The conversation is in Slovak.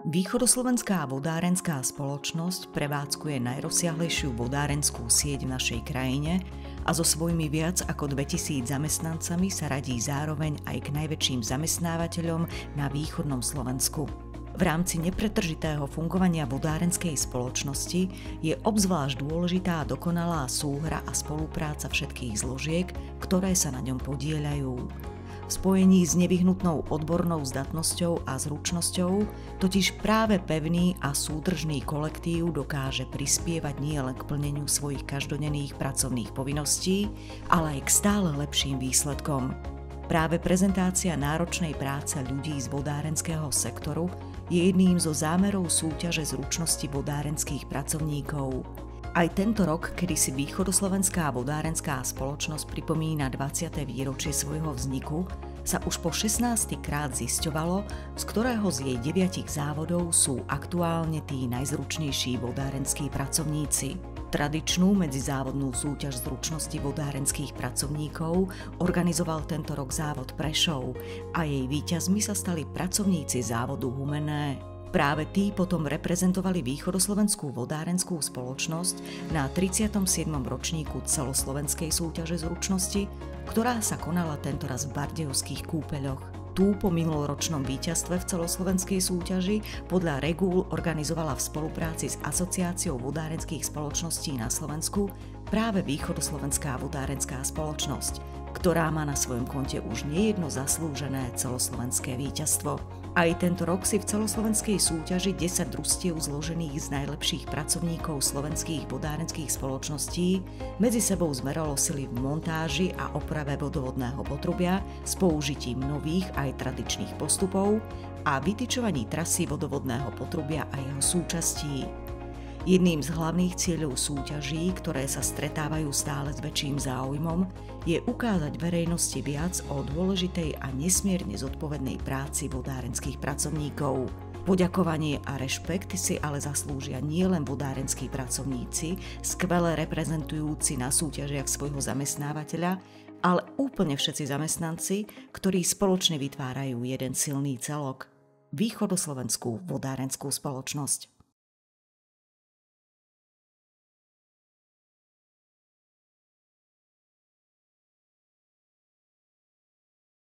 Východoslovenská vodárenská spoločnosť prevádzkuje najrozsiahlejšiu vodárenskú sieť v našej krajine a so svojimi viac ako 2000 zamestnancami sa radí zároveň aj k najväčším zamestnávateľom na východnom Slovensku. V rámci nepretržitého fungovania vodárenskej spoločnosti je obzvlášť dôležitá dokonalá súhra a spolupráca všetkých zložiek, ktoré sa na ňom podieľajú. V spojení s nevyhnutnou odbornou zdatnosťou a zručnosťou totiž práve pevný a súdržný kolektív dokáže prispievať nielen k plneniu svojich každodenných pracovných povinností, ale aj k stále lepším výsledkom. Práve prezentácia náročnej práce ľudí z vodárenského sektoru je jedným zo zámerov súťaže zručnosti vodárenských pracovníkov. Aj tento rok, kedy si Východoslovenská vodárenská spoločnosť pripomína 20. výročie svojho vzniku, sa už po 16. krát zisťovalo, z ktorého z jej 9 závodov sú aktuálne tí najzručnejší vodárenskí pracovníci. Tradičnú medzizávodnú súťaž zručnosti vodárenských pracovníkov organizoval tento rok závod Prešov a jej víťazmi sa stali pracovníci závodu Humenné. Práve tí potom reprezentovali Východoslovenskú vodárenskú spoločnosť na 37. ročníku celoslovenskej súťaže zručnosti, ktorá sa konala tentoraz v Bardejovských Kúpeľoch. Tu po minuloročnom víťazstve v celoslovenskej súťaži podľa regúl organizovala v spolupráci s Asociáciou vodárenských spoločností na Slovensku práve Východoslovenská vodárenská spoločnosť, ktorá má na svojom konte už nejedno zaslúžené celoslovenské víťazstvo. Aj tento rok si v celoslovenskej súťaži 10 družstiev zložených z najlepších pracovníkov slovenských vodárenských spoločností medzi sebou zmeralo sily v montáži a oprave vodovodného potrubia s použitím nových aj tradičných postupov a vytyčovaní trasy vodovodného potrubia a jeho súčastí. Jedným z hlavných cieľov súťaží, ktoré sa stretávajú stále s väčším záujmom, je ukázať verejnosti viac o dôležitej a nesmierne zodpovednej práci vodárenských pracovníkov. Poďakovanie a rešpekt si ale zaslúžia nielen vodárenskí pracovníci, skvele reprezentujúci na súťažiach svojho zamestnávateľa, ale úplne všetci zamestnanci, ktorí spoločne vytvárajú jeden silný celok – Východoslovenskú vodárenskú spoločnosť.